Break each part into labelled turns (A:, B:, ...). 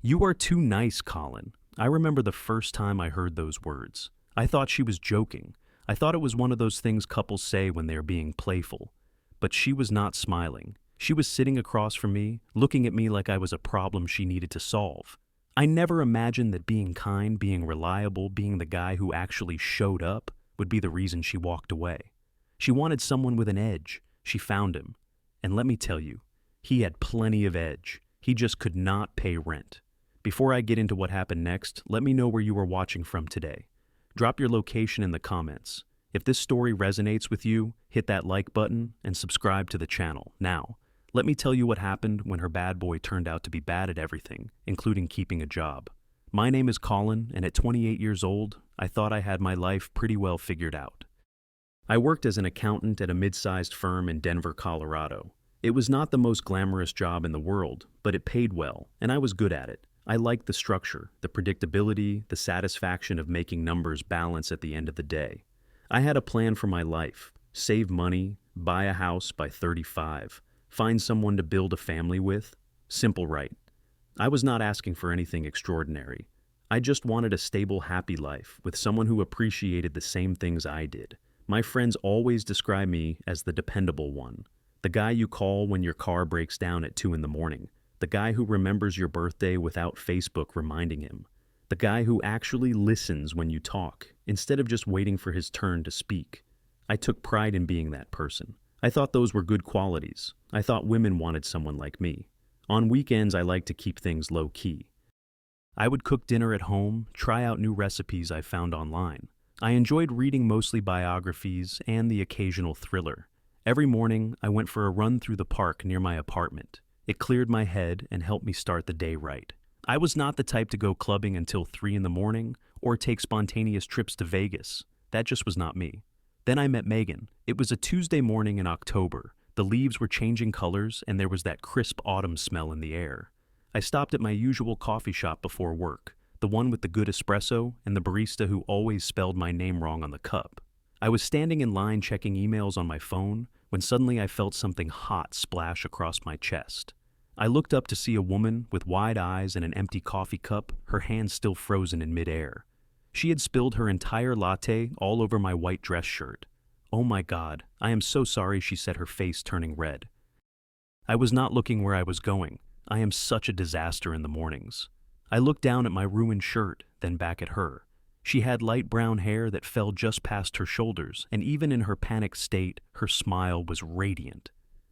A: You are too nice, Colin. I remember the first time I heard those words. I thought she was joking. I thought it was one of those things couples say when they are being playful. But she was not smiling. She was sitting across from me, looking at me like I was a problem she needed to solve. I never imagined that being kind, being reliable, being the guy who actually showed up would be the reason she walked away. She wanted someone with an edge. She found him. And let me tell you, he had plenty of edge. He just could not pay rent. Before I get into what happened next, let me know where you are watching from today. Drop your location in the comments. If this story resonates with you, hit that like button and subscribe to the channel. Now, let me tell you what happened when her bad boy turned out to be bad at everything, including keeping a job. My name is Colin, and at 28 years old, I thought I had my life pretty well figured out. I worked as an accountant at a mid-sized firm in Denver, Colorado. It was not the most glamorous job in the world, but it paid well, and I was good at it. I liked the structure, the predictability, the satisfaction of making numbers balance at the end of the day. I had a plan for my life: save money, buy a house by 35, find someone to build a family with. Simple, right? I was not asking for anything extraordinary. I just wanted a stable, happy life with someone who appreciated the same things I did. My friends always describe me as the dependable one, the guy you call when your car breaks down at 2 in the morning, the guy who remembers your birthday without Facebook reminding him, the guy who actually listens when you talk instead of just waiting for his turn to speak. I took pride in being that person. I thought those were good qualities. I thought women wanted someone like me. On weekends, I liked to keep things low-key. I would cook dinner at home, try out new recipes I found online. I enjoyed reading mostly biographies and the occasional thriller. Every morning, I went for a run through the park near my apartment. It cleared my head and helped me start the day right. I was not the type to go clubbing until 3 in the morning or take spontaneous trips to Vegas. That just was not me. Then I met Megan. It was a Tuesday morning in October. The leaves were changing colors and there was that crisp autumn smell in the air. I stopped at my usual coffee shop before work, the one with the good espresso and the barista who always spelled my name wrong on the cup. I was standing in line checking emails on my phone when suddenly I felt something hot splash across my chest. I looked up to see a woman with wide eyes and an empty coffee cup, her hands still frozen in midair. She had spilled her entire latte all over my white dress shirt. "Oh my God, I am so sorry," she said, her face turning red. I was not looking where I was going. I am such a disaster in the mornings. I looked down at my ruined shirt, then back at her. She had light brown hair that fell just past her shoulders, and even in her panicked state, her smile was radiant.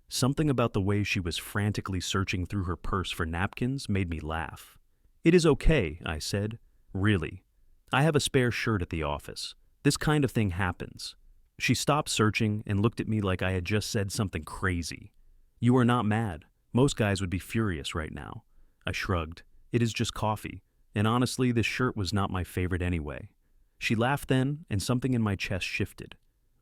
A: Something about the way she was frantically searching through her purse for napkins made me laugh. "It is okay," I said. "Really. I have a spare shirt at the office. This kind of thing happens." She stopped searching and looked at me like I had just said something crazy. "You are not mad. Most guys would be furious right now." I shrugged. "It is just coffee. And honestly, this shirt was not my favorite anyway." She laughed then, and something in my chest shifted.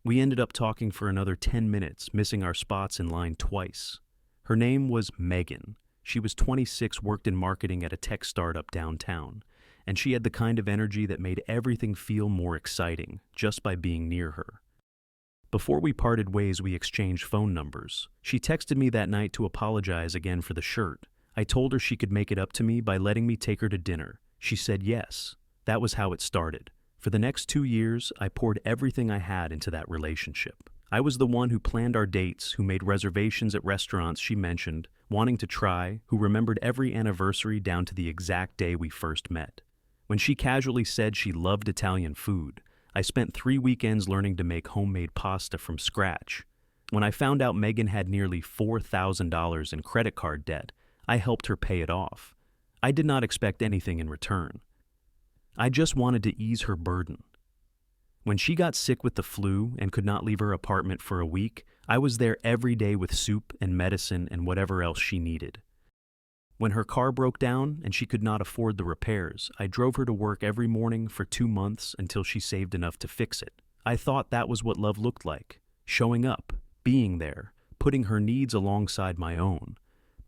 A: We ended up talking for another 10 minutes, missing our spots in line twice. Her name was Megan. She was 26, worked in marketing at a tech startup downtown, and she had the kind of energy that made everything feel more exciting just by being near her. Before we parted ways, we exchanged phone numbers. She texted me that night to apologize again for the shirt. I told her she could make it up to me by letting me take her to dinner. She said yes. That was how it started. For the next 2 years, I poured everything I had into that relationship. I was the one who planned our dates, who made reservations at restaurants she mentioned, wanting to try, who remembered every anniversary down to the exact day we first met. When she casually said she loved Italian food, I spent 3 weekends learning to make homemade pasta from scratch. When I found out Megan had nearly $4,000 in credit card debt, I helped her pay it off. I did not expect anything in return. I just wanted to ease her burden. When she got sick with the flu and could not leave her apartment for a week, I was there every day with soup and medicine and whatever else she needed. When her car broke down and she could not afford the repairs, I drove her to work every morning for 2 months until she saved enough to fix it. I thought that was what love looked like: showing up, being there, putting her needs alongside my own.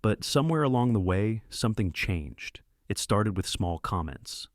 A: But somewhere along the way, something changed. It started with small comments.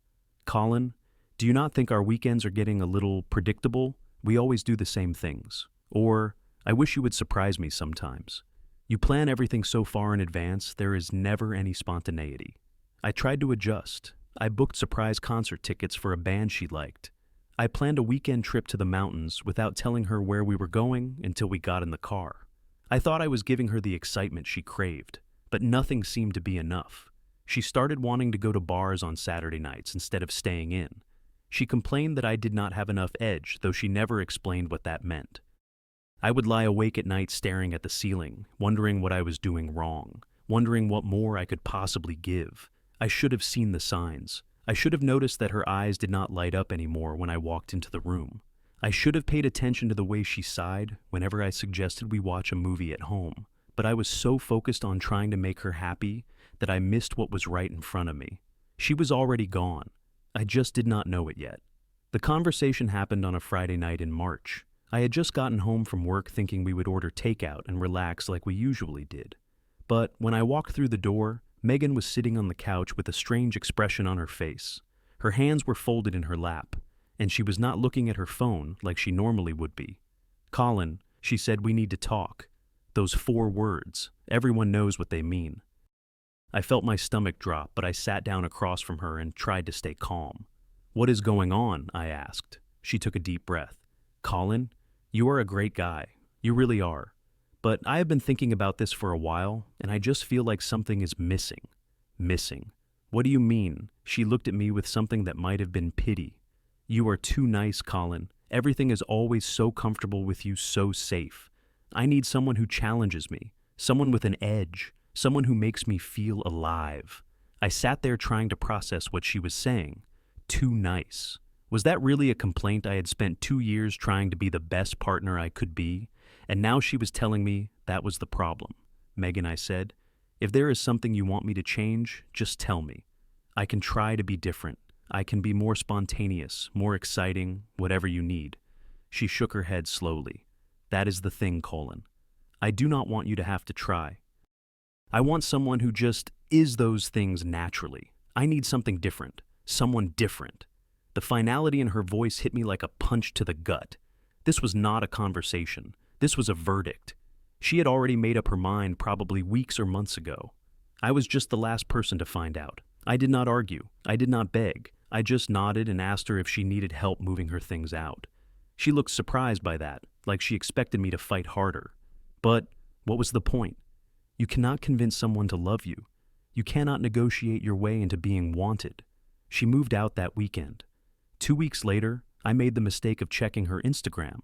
A: "Colin, do you not think our weekends are getting a little predictable? We always do the same things." Or, "I wish you would surprise me sometimes. You plan everything so far in advance, there is never any spontaneity." I tried to adjust. I booked surprise concert tickets for a band she liked. I planned a weekend trip to the mountains without telling her where we were going until we got in the car. I thought I was giving her the excitement she craved, but nothing seemed to be enough. She started wanting to go to bars on Saturday nights instead of staying in. She complained that I did not have enough edge, though she never explained what that meant. I would lie awake at night staring at the ceiling, wondering what I was doing wrong, wondering what more I could possibly give. I should have seen the signs. I should have noticed that her eyes did not light up anymore when I walked into the room. I should have paid attention to the way she sighed whenever I suggested we watch a movie at home, but I was so focused on trying to make her happy that I missed what was right in front of me. She was already gone. I just did not know it yet. The conversation happened on a Friday night in March. I had just gotten home from work thinking we would order takeout and relax like we usually did. But when I walked through the door, Megan was sitting on the couch with a strange expression on her face. Her hands were folded in her lap, and she was not looking at her phone like she normally would be. "Colin," she said, "we need to talk." Those 4 words, everyone knows what they mean. I felt my stomach drop, but I sat down across from her and tried to stay calm. "What is going on?" I asked. She took a deep breath. "Colin, you are a great guy. You really are. But I have been thinking about this for a while, and I just feel like something is missing." "Missing? What do you mean?" She looked at me with something that might have been pity. "You are too nice, Colin. Everything is always so comfortable with you, so safe. I need someone who challenges me, someone with an edge, someone who makes me feel alive." I sat there trying to process what she was saying. Too nice. Was that really a complaint I had spent 2 years trying to be the best partner I could be? And now she was telling me that was the problem. "Megan," I said, "if there is something you want me to change, just tell me. I can try to be different. I can be more spontaneous, more exciting, whatever you need." She shook her head slowly. "That is the thing, Colin. I do not want you to have to try. I want someone who just is those things naturally. I need something different, someone different." The finality in her voice hit me like a punch to the gut. This was not a conversation. This was a verdict. She had already made up her mind probably weeks or months ago. I was just the last person to find out. I did not argue. I did not beg. I just nodded and asked her if she needed help moving her things out. She looked surprised by that, like she expected me to fight harder. But what was the point? You cannot convince someone to love you. You cannot negotiate your way into being wanted. She moved out that weekend. 2 weeks later, I made the mistake of checking her Instagram.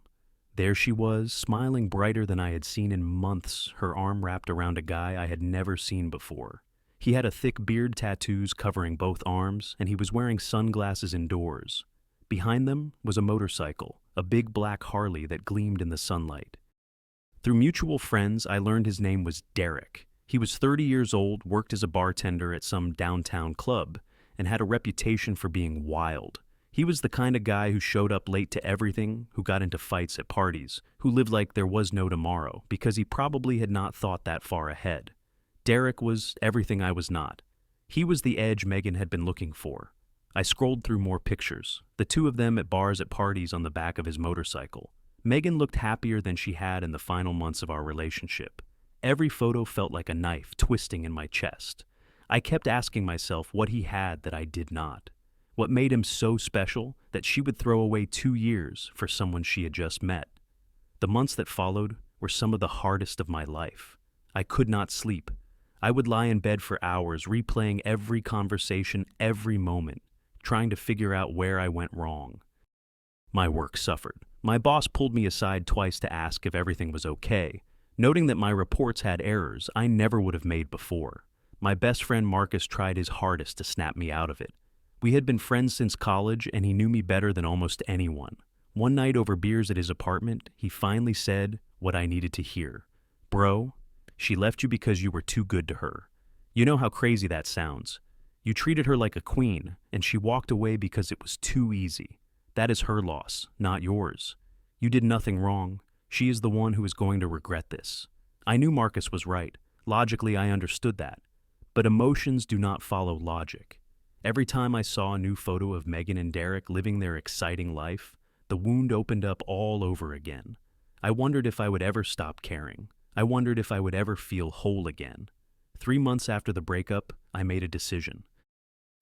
A: There she was, smiling brighter than I had seen in months, her arm wrapped around a guy I had never seen before. He had a thick beard, tattoos covering both arms, and he was wearing sunglasses indoors. Behind them was a motorcycle, a big black Harley that gleamed in the sunlight. Through mutual friends, I learned his name was Derek. He was 30 years old, worked as a bartender at some downtown club, and had a reputation for being wild. He was the kind of guy who showed up late to everything, who got into fights at parties, who lived like there was no tomorrow, because he probably had not thought that far ahead. Derek was everything I was not. He was the edge Megan had been looking for. I scrolled through more pictures, the 2 of them at bars at parties on the back of his motorcycle. Megan looked happier than she had in the final months of our relationship. Every photo felt like a knife twisting in my chest. I kept asking myself what he had that I did not. What made him so special that she would throw away 2 years for someone she had just met? The months that followed were some of the hardest of my life. I could not sleep. I would lie in bed for hours, replaying every conversation, every moment, trying to figure out where I went wrong. My work suffered. My boss pulled me aside twice to ask if everything was okay, noting that my reports had errors I never would have made before. My best friend Marcus tried his hardest to snap me out of it. We had been friends since college, and he knew me better than almost anyone. One night over beers at his apartment, he finally said what I needed to hear. "Bro, she left you because you were too good to her. You know how crazy that sounds. You treated her like a queen, and she walked away because it was too easy. That is her loss, not yours. You did nothing wrong. She is the one who is going to regret this." I knew Marcus was right. Logically, I understood that. But emotions do not follow logic. Every time I saw a new photo of Megan and Derek living their exciting life, the wound opened up all over again. I wondered if I would ever stop caring. I wondered if I would ever feel whole again. 3 months after the breakup, I made a decision.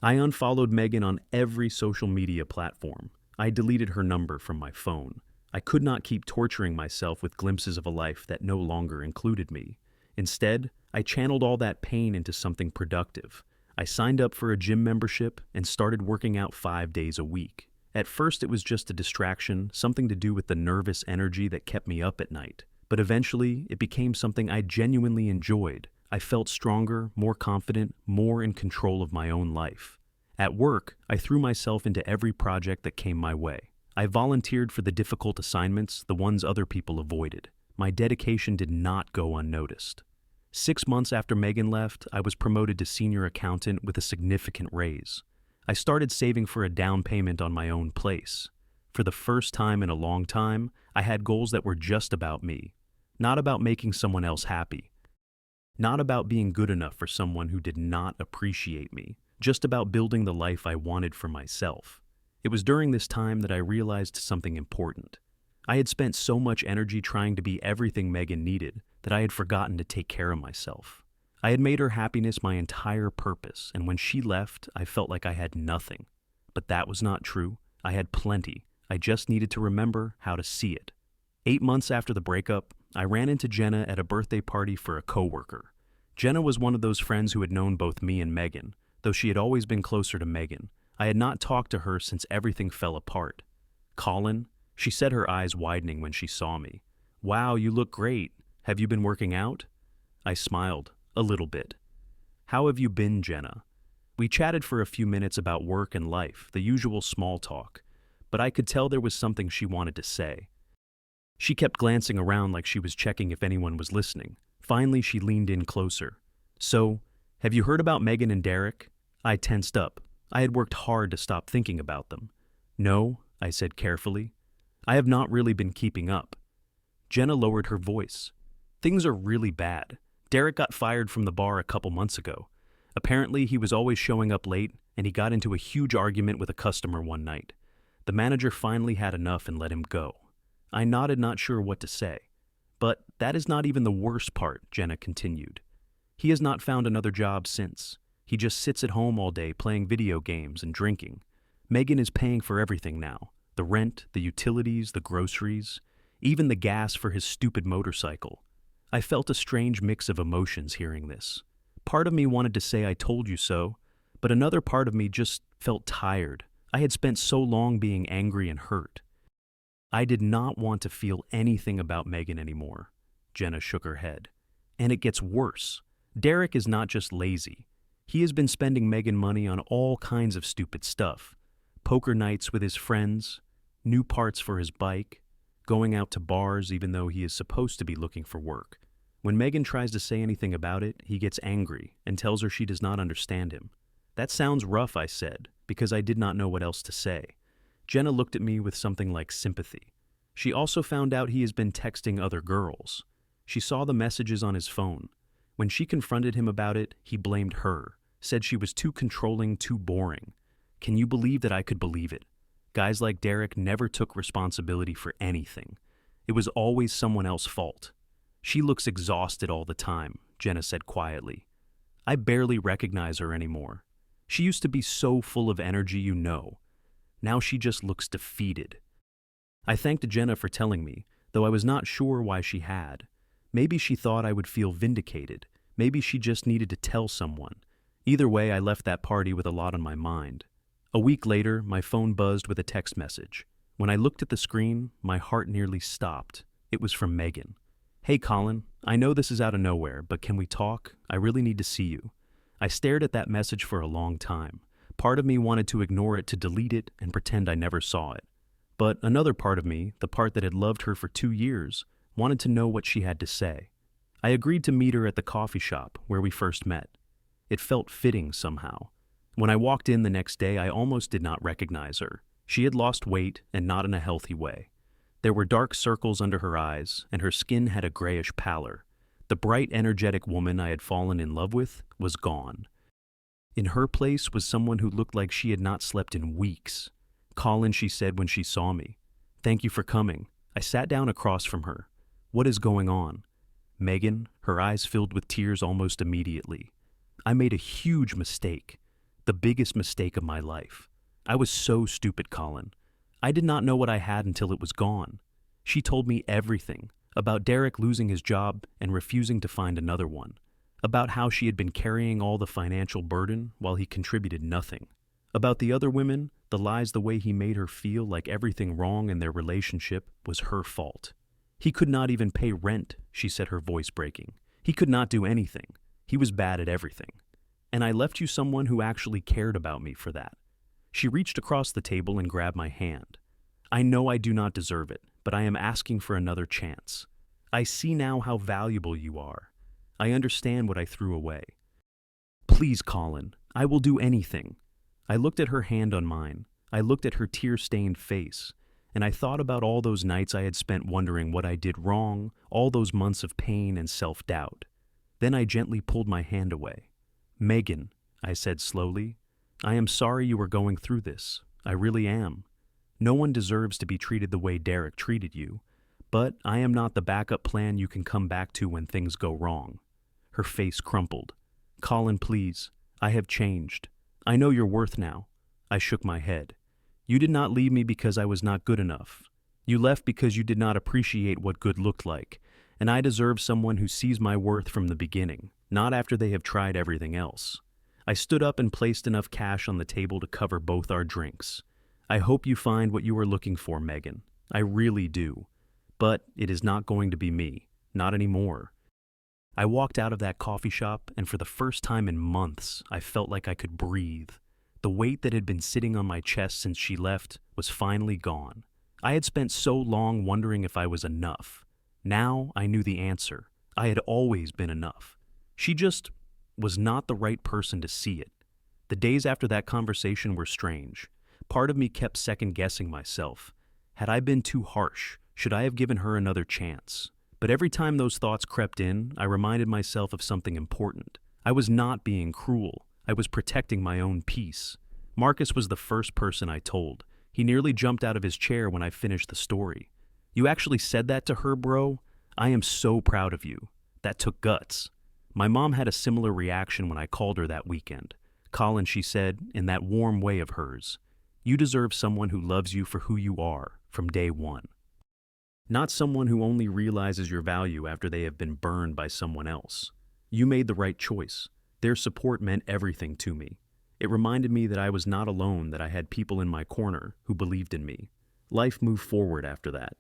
A: I unfollowed Megan on every social media platform. I deleted her number from my phone. I could not keep torturing myself with glimpses of a life that no longer included me. Instead, I channeled all that pain into something productive. I signed up for a gym membership and started working out 5 days a week. At first, it was just a distraction, something to do with the nervous energy that kept me up at night. But eventually, it became something I genuinely enjoyed. I felt stronger, more confident, more in control of my own life. At work, I threw myself into every project that came my way. I volunteered for the difficult assignments, the ones other people avoided. My dedication did not go unnoticed. 6 months after Megan left, I was promoted to senior accountant with a significant raise. I started saving for a down payment on my own place. For the first time in a long time, I had goals that were just about me, not about making someone else happy, not about being good enough for someone who did not appreciate me, just about building the life I wanted for myself. It was during this time that I realized something important. I had spent so much energy trying to be everything Megan needed that I had forgotten to take care of myself. I had made her happiness my entire purpose, and when she left, I felt like I had nothing. But that was not true. I had plenty. I just needed to remember how to see it. 8 months after the breakup, I ran into Jenna at a birthday party for a coworker. Jenna was one of those friends who had known both me and Megan, though she had always been closer to Megan. I had not talked to her since everything fell apart. "Colin," she said, her eyes widening when she saw me. "Wow, you look great. Have you been working out?" I smiled, a little bit. "How have you been, Jenna?" We chatted for a few minutes about work and life, the usual small talk, but I could tell there was something she wanted to say. She kept glancing around like she was checking if anyone was listening. Finally, she leaned in closer. "So, have you heard about Megan and Derek?" I tensed up. I had worked hard to stop thinking about them. "No," I said carefully. "I have not really been keeping up." Jenna lowered her voice. "Things are really bad. Derek got fired from the bar a couple months ago. Apparently, he was always showing up late, and he got into a huge argument with a customer one night. The manager finally had enough and let him go." I nodded, not sure what to say. "But that is not even the worst part," Jenna continued. "He has not found another job since. He just sits at home all day playing video games and drinking. Megan is paying for everything now. The rent, the utilities, the groceries, even the gas for his stupid motorcycle." I felt a strange mix of emotions hearing this. Part of me wanted to say I told you so, but another part of me just felt tired. I had spent so long being angry and hurt. I did not want to feel anything about Megan anymore. Jenna shook her head. "And it gets worse. Derek is not just lazy. He has been spending Megan money on all kinds of stupid stuff. Poker nights with his friends, new parts for his bike, going out to bars even though he is supposed to be looking for work. When Megan tries to say anything about it, he gets angry and tells her she does not understand him." "That sounds rough," I said, because I did not know what else to say. Jenna looked at me with something like sympathy. She also found out he has been texting other girls. She saw the messages on his phone. When she confronted him about it, he blamed her, said she was too controlling, too boring. Can you believe that I could believe it? Guys like Derek never took responsibility for anything. It was always someone else's fault. "She looks exhausted all the time," Jenna said quietly. "I barely recognize her anymore. She used to be so full of energy, you know. Now she just looks defeated." I thanked Jenna for telling me, though I was not sure why she had. Maybe she thought I would feel vindicated. Maybe she just needed to tell someone. Either way, I left that party with a lot on my mind. A week later, my phone buzzed with a text message. When I looked at the screen, my heart nearly stopped. It was from Megan. "Hey Colin, I know this is out of nowhere, but can we talk? I really need to see you." I stared at that message for a long time. Part of me wanted to ignore it, to delete it, and pretend I never saw it. But another part of me, the part that had loved her for 2 years, wanted to know what she had to say. I agreed to meet her at the coffee shop where we first met. It felt fitting somehow. When I walked in the next day, I almost did not recognize her. She had lost weight, and not in a healthy way. There were dark circles under her eyes, and her skin had a grayish pallor. The bright, energetic woman I had fallen in love with was gone. In her place was someone who looked like she had not slept in weeks. "Colin," she said when she saw me. "Thank you for coming." I sat down across from her. "What is going on?" Megan, her eyes filled with tears almost immediately. "I made a huge mistake. The biggest mistake of my life. I was so stupid, Colin. I did not know what I had until it was gone. She told me everything about Derek losing his job and refusing to find another one, about how she had been carrying all the financial burden while he contributed nothing, about the other women, the lies, the way he made her feel like everything wrong in their relationship was her fault. He could not even pay rent, she said, her voice breaking. He could not do anything. He was bad at everything. And I left you someone who actually cared about me for that. She reached across the table and grabbed my hand. I know I do not deserve it, but I am asking for another chance. I see now how valuable you are. I understand what I threw away. Please, Colin, I will do anything. I looked at her hand on mine. I looked at her tear-stained face, and I thought about all those nights I had spent wondering what I did wrong, all those months of pain and self-doubt. Then I gently pulled my hand away. Megan, I said slowly, I am sorry you are going through this. I really am. No one deserves to be treated the way Derek treated you, but I am not the backup plan you can come back to when things go wrong. Her face crumpled. Colin, please, I have changed. I know your worth now. I shook my head. You did not leave me because I was not good enough. You left because you did not appreciate what good looked like, and I deserve someone who sees my worth from the beginning, not after they have tried everything else. I stood up and placed enough cash on the table to cover both our drinks. I hope you find what you are looking for, Megan. I really do. But it is not going to be me. Not anymore. I walked out of that coffee shop, and for the first time in months, I felt like I could breathe. The weight that had been sitting on my chest since she left was finally gone. I had spent so long wondering if I was enough. Now I knew the answer. I had always been enough. She just was not the right person to see it. The days after that conversation were strange. Part of me kept second-guessing myself. Had I been too harsh? Should I have given her another chance? But every time those thoughts crept in, I reminded myself of something important. I was not being cruel. I was protecting my own peace. Marcus was the first person I told. He nearly jumped out of his chair when I finished the story. You actually said that to her, bro? I am so proud of you. That took guts. My mom had a similar reaction when I called her that weekend. Colin, she said, in that warm way of hers, you deserve someone who loves you for who you are from day one. Not someone who only realizes your value after they have been burned by someone else. You made the right choice. Their support meant everything to me. It reminded me that I was not alone, that I had people in my corner who believed in me. Life moved forward after that.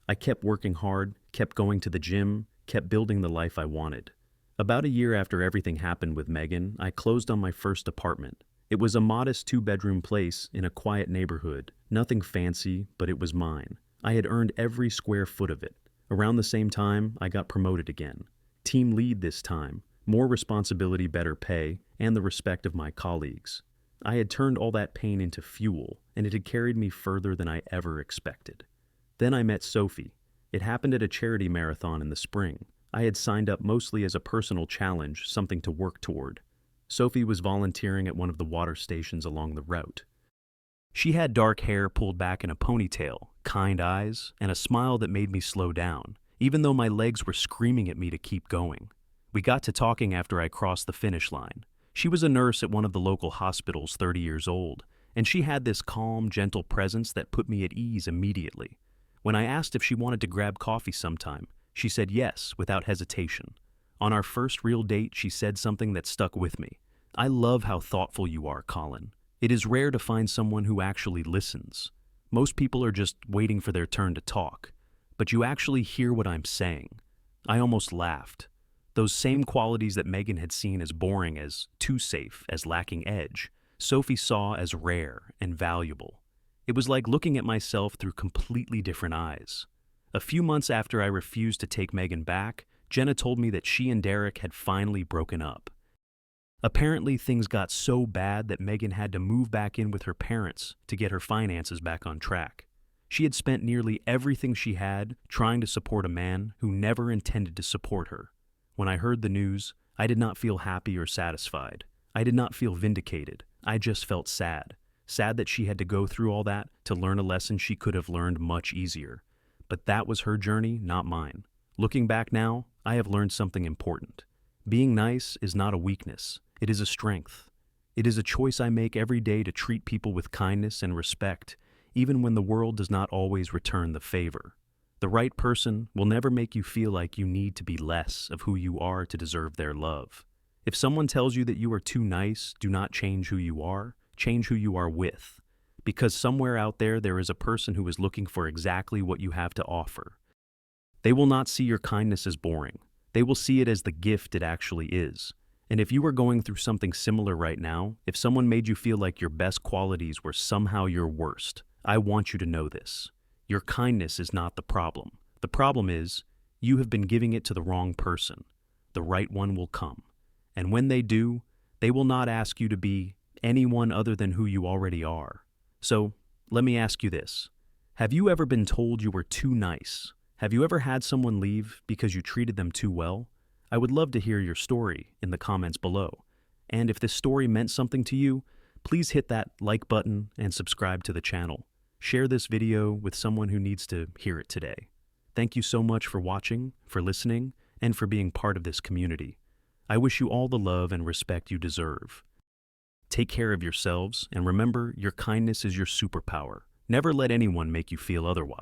A: I kept working hard, kept going to the gym, kept building the life I wanted. About a year after everything happened with Megan, I closed on my first apartment. It was a modest 2-bedroom place in a quiet neighborhood. Nothing fancy, but it was mine. I had earned every square foot of it. Around the same time, I got promoted again. Team lead this time. More responsibility, better pay, and the respect of my colleagues. I had turned all that pain into fuel, and it had carried me further than I ever expected. Then I met Sophie. It happened at a charity marathon in the spring. I had signed up mostly as a personal challenge, something to work toward. Sophie was volunteering at one of the water stations along the route. She had dark hair pulled back in a ponytail, kind eyes, and a smile that made me slow down, even though my legs were screaming at me to keep going. We got to talking after I crossed the finish line. She was a nurse at one of the local hospitals, 30 years old, and she had this calm, gentle presence that put me at ease immediately. When I asked if she wanted to grab coffee sometime, she said yes, without hesitation. On our first real date, she said something that stuck with me. I love how thoughtful you are, Colin. It is rare to find someone who actually listens. Most people are just waiting for their turn to talk, but you actually hear what I'm saying. I almost laughed. Those same qualities that Megan had seen as boring, as too safe, as lacking edge, Sophie saw as rare and valuable. It was like looking at myself through completely different eyes. A few months after I refused to take Megan back, Jenna told me that she and Derek had finally broken up. Apparently, things got so bad that Megan had to move back in with her parents to get her finances back on track. She had spent nearly everything she had trying to support a man who never intended to support her. When I heard the news, I did not feel happy or satisfied. I did not feel vindicated. I just felt sad. Sad that she had to go through all that to learn a lesson she could have learned much easier. But that was her journey, not mine. Looking back now, I have learned something important. Being nice is not a weakness. It is a strength. It is a choice I make every day to treat people with kindness and respect, even when the world does not always return the favor. The right person will never make you feel like you need to be less of who you are to deserve their love. If someone tells you that you are too nice, do not change who you are, change who you are with. Because somewhere out there, there is a person who is looking for exactly what you have to offer. They will not see your kindness as boring. They will see it as the gift it actually is. And if you are going through something similar right now, if someone made you feel like your best qualities were somehow your worst, I want you to know this. Your kindness is not the problem. The problem is, you have been giving it to the wrong person. The right one will come. And when they do, they will not ask you to be anyone other than who you already are. So, let me ask you this. Have you ever been told you were too nice? Have you ever had someone leave because you treated them too well? I would love to hear your story in the comments below. And if this story meant something to you, please hit that like button and subscribe to the channel. Share this video with someone who needs to hear it today. Thank you so much for watching, for listening, and for being part of this community. I wish you all the love and respect you deserve. Take care of yourselves, and remember, your kindness is your superpower. Never let anyone make you feel otherwise.